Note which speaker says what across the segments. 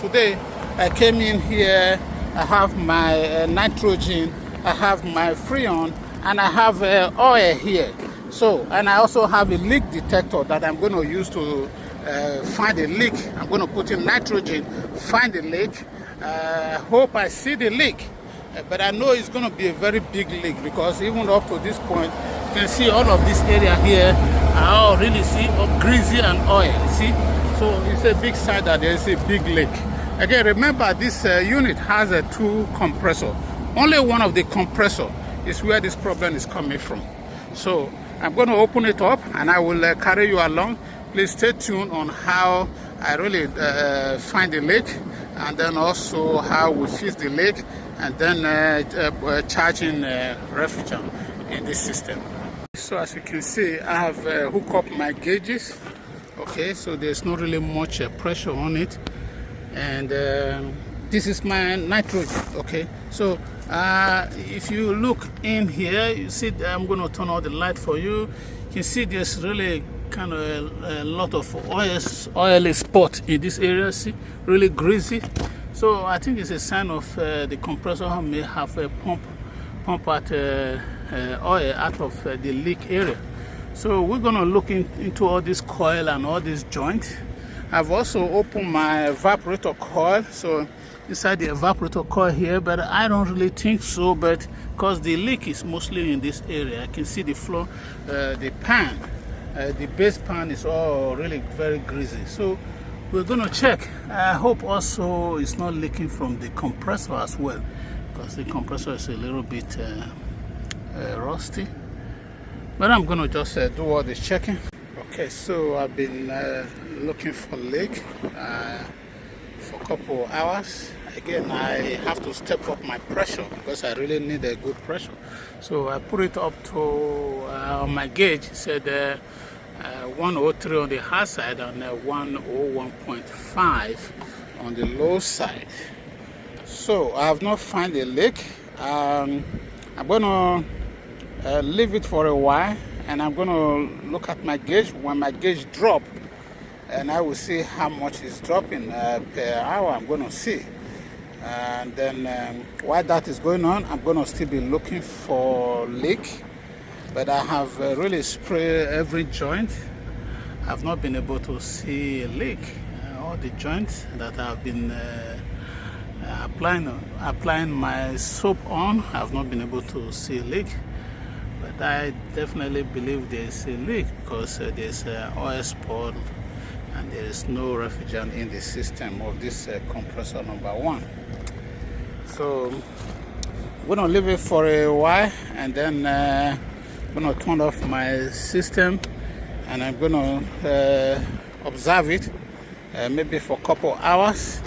Speaker 1: Today I came in here, I have my nitrogen, I have my freon, and I have oil here. So, and I also have a leak detector that I'm going to use to find a leak. I'm going to put in nitrogen, find a leak. Hope I see the leak, but I know it's going to be a very big leak because even up to this point, you can see all of this area here are all really greasy and oil. See, so it's a big sign that there is a big leak. Again, remember this unit has a 2 compressor. Only one of the compressor is where this problem is coming from. So I'm going to open it up and I will carry you along. Please stay tuned on how I really find the leak, and then also how we fix the leak, and then charging refrigerant in this system. So as you can see, I have hooked up my gauges. Okay, so there's not really much pressure on it, and this is my nitrogen. Okay, so if you look in here, you see I'm going to turn on the light for you. You can see there's really kind of a lot of oily spot in this area. See, really greasy. So I think it's a sign of the compressor may have a pump out oil out of the leak area. So we're going to look into all this coil and all these joints. I've also opened my evaporator coil. So inside the evaporator coil here, but I don't really think so, but because the leak is mostly in this area. I can see the floor, the pan, the base pan is all really very greasy. So we're going to check. I hope also it's not leaking from the compressor as well, because the compressor is a little bit rusty. But I'm going to just do all this checking. Okay, so I've been looking for leak for a couple of hours. Again, I have to step up my pressure because I really need a good pressure. So I put it up to my gauge. It said 103 on the high side and 101.5 on the low side. So I have not found a leak. I'm going to leave it for a while, and I'm going to look at my gauge. When my gauge drop, and I will see how much is dropping per hour. I'm going to see. And then while that is going on, I'm going to still be looking for leak. But I have really sprayed every joint. I've not been able to see a leak. All the joints that I've been applying my soap on, I've not been able to see a leak. But I definitely believe there's a leak because there's oil spot and there is no refrigerant in the system of this compressor number 1. So we're going to leave it for a while, and then I'm going to turn off my system, and I'm going to observe it maybe for a couple hours.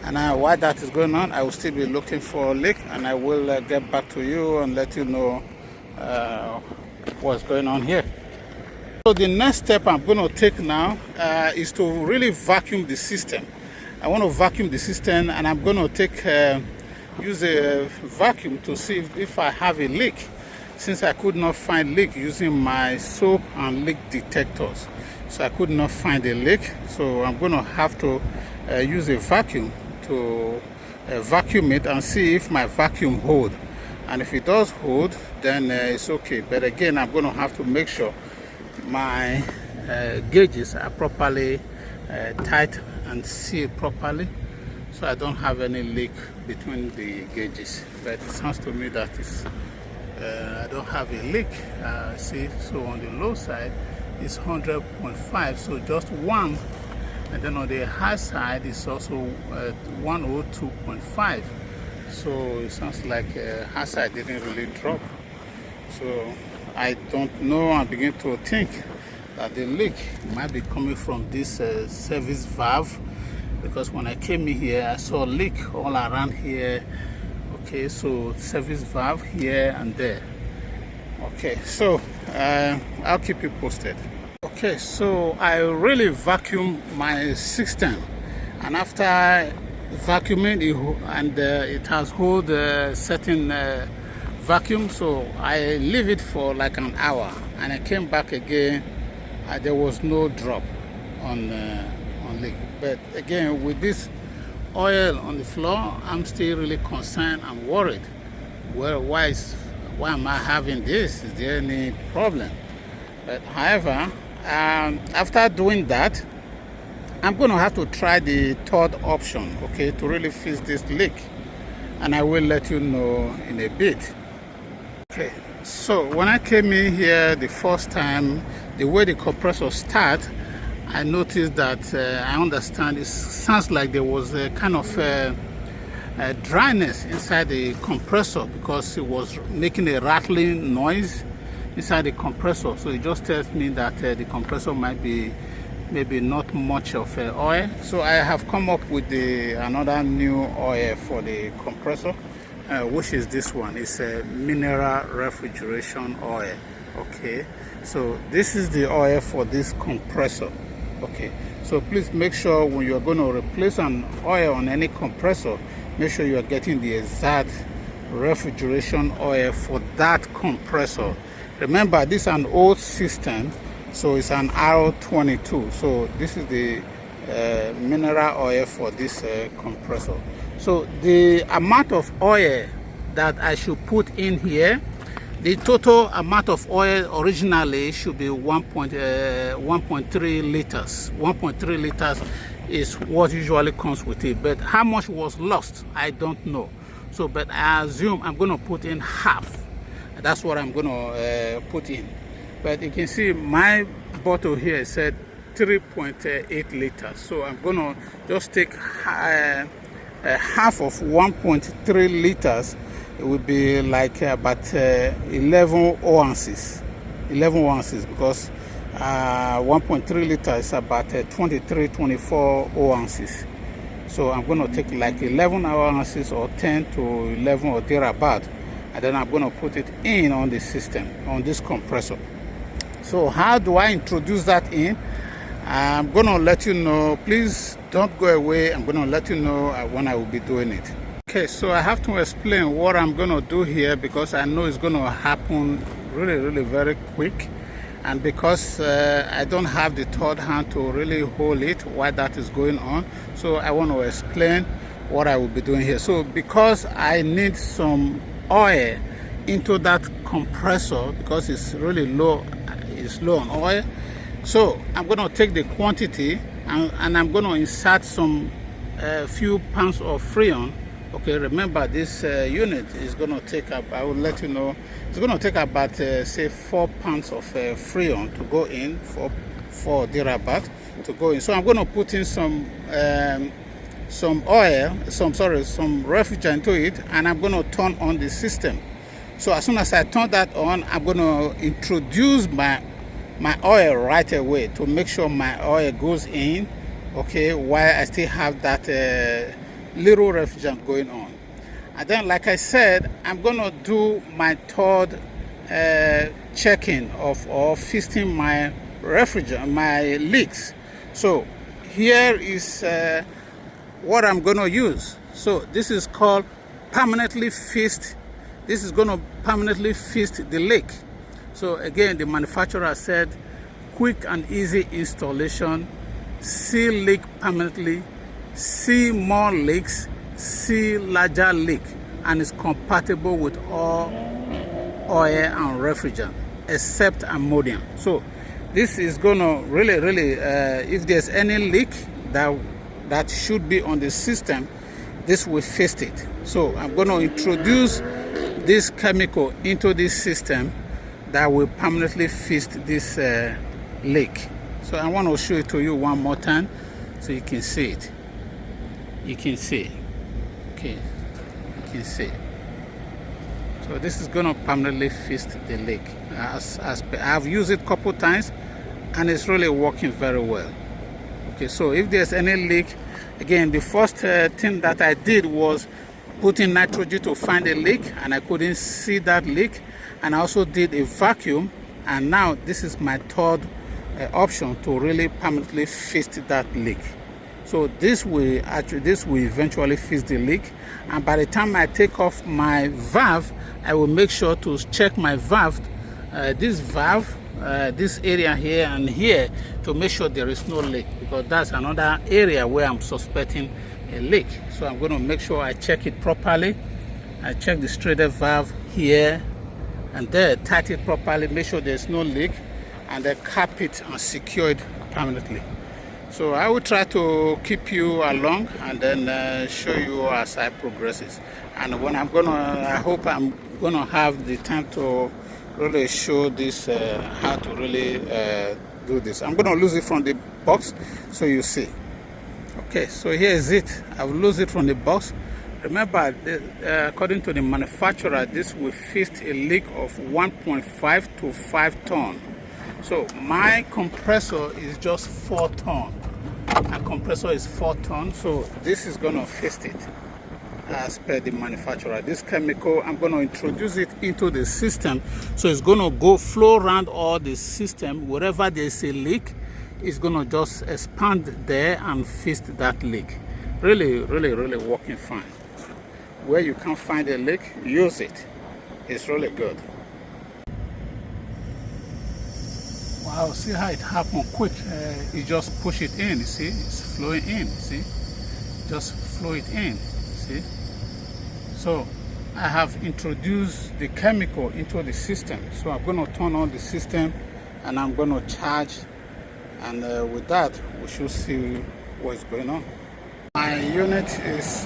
Speaker 1: And while that is going on, I will still be looking for a leak, and I will get back to you and let you know what's going on here. So the next step I'm going to take now is to really vacuum the system. I want to vacuum the system, and I'm going to use a vacuum to see if I have a leak, since I could not find leak using my soap and leak detectors. So I could not find a leak, so I'm going to have to use a vacuum to vacuum it and see if my vacuum holds. And if it does hold, then it's okay. But again, I'm going to have to make sure my gauges are properly tight and sealed properly, so I don't have any leak between the gauges. But it sounds to me that I don't have a leak. See, so on the low side is 100.5, so just 1, and then on the high side is also 102.5. So it sounds like high side didn't really drop. So I don't know. I begin to think that the leak might be coming from this service valve, because when I came in here, I saw a leak all around here. Okay, so service valve here and there. Okay, so I'll keep you posted. Okay, so I really vacuum my system, and after vacuuming it has hold a certain vacuum, so I leave it for like an hour, and I came back again. There was no drop on leak. But again, with this oil on the floor, I'm still really concerned and worried. Well, why am I having this? Is there any problem? But however, after doing that, I'm going to have to try the third option, okay, to really fix this leak. And I will let you know in a bit. Okay, so when I came in here the first time, the way the compressor starts, I noticed that I understand it sounds like there was a kind of a dryness inside the compressor because it was making a rattling noise inside the compressor. So it just tells me that the compressor might be maybe not much of oil. So I have come up with another new oil for the compressor, which is this one. It's a mineral refrigeration oil. Okay, so this is the oil for this compressor. Okay, so please make sure when you're going to replace an oil on any compressor, make sure you are getting the exact refrigeration oil for that compressor. Remember, this is an old system, so it's an R22. So this is the mineral oil for this compressor. So the amount of oil that I should put in here, the total amount of oil originally should be 1.3 liters. 1.3 liters is what usually comes with it. But how much was lost, I don't know. So, but I assume I'm going to put in half. That's what I'm going to put in. But you can see my bottle here said 3.8 liters. So I'm going to just take half of 1.3 liters. It would be like about 11 ounces. 11 ounces because 1.3 liters is about 24 ounces. So I'm going to take like 11 ounces or 10 to 11 or thereabout. And then I'm going to put it in on the system, on this compressor. So how do I introduce that in? I'm going to let you know. Please don't go away. I'm going to let you know when I will be doing it. Okay, so I have to explain what I'm going to do here because I know it's going to happen really very quick. And because I don't have the third hand to really hold it while that is going on, so I want to explain what I will be doing here. So because I need some oil into that compressor because it's really low, it's low on oil, so I'm going to take the quantity and I'm going to insert some few pounds of Freon. Okay, remember this unit is going to take up, I will let you know, it's going to take about say 4 pounds of Freon to go in, for thereabout to go in. So I'm going to put in some oil, some refrigerant to it, and I'm going to turn on the system. So as soon as I turn that on, I'm going to introduce my oil right away to make sure my oil goes in, okay, while I still have that little refrigerant going on. And then, like I said, I'm going to do my third checking of or fixing my refrigerant, my leaks. So here is what I'm going to use. So this is called permanently fixed. This is going to permanently fix the leak. So again, the manufacturer said quick and easy installation, seal leak permanently, see more leaks, see larger leak, and is compatible with all oil and refrigerant except ammonium. So this is going to really if there's any leak that should be on the system, this will fix it. So I'm going to introduce this chemical into this system that will permanently fix this leak. So I want to show it to you one more time so you can see it. You can see, okay, you can see. So this is going to permanently fix the leak. I've used it a couple times and it's really working very well. Okay, so if there's any leak, again, the first thing that I did was put in nitrogen to find a leak, and I couldn't see that leak. And I also did a vacuum, and now this is my third option to really permanently fix that leak. So this will eventually fix the leak, and by the time I take off my valve, I will make sure to check my valve, this area here and here, to make sure there is no leak, because that's another area where I'm suspecting a leak. So I'm going to make sure I check it properly. I check the straighter valve here and there, tight it properly, make sure there's no leak, and then cap it and secure it permanently. So I will try to keep you along and then show you as I progresses. And when I hope I'm gonna have the time to really show this how to really do this. I'm gonna lose it from the box so you see. Okay, so here is it. I've lost it from the box. Remember, according to the manufacturer, this will fix a leak of 1.5 to 5 ton. So my compressor is just 4 ton. My compressor is 4 ton, so this is gonna fix it as per the manufacturer. This chemical, I'm gonna introduce it into the system, so it's gonna go flow around all the system. Wherever there's a leak, it's gonna just expand there and fix that leak. Really working fine. Where you can't find a leak, use it. It's really good. Wow, see how it happened quick. You just push it in, you see, it's flowing in, see, just flow it in, see. So I have introduced the chemical into the system. So I'm going to turn on the system and I'm going to charge, and with that we should see what's going on. My unit is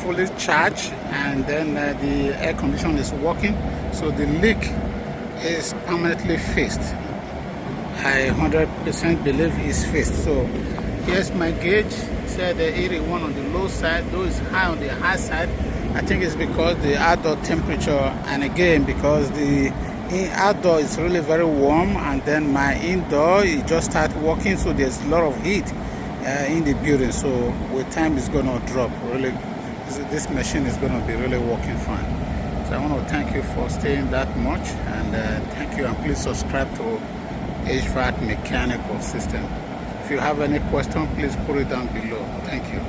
Speaker 1: fully charged, and then the air conditioner is working, so the leak is permanently fixed. I 100% believe it's fixed. So here's my gauge. It said 81 on the low side, though it's high on the high side. I think it's because the outdoor temperature, and again because the outdoor is really very warm, and then my indoor it just started working, so there's a lot of heat in the building. So with time it's gonna drop. Really, this machine is gonna be really working fine. So I want to thank you for staying that much, and thank you, and please subscribe to HVAC mechanical system. If you have any question, please put it down below. Thank you.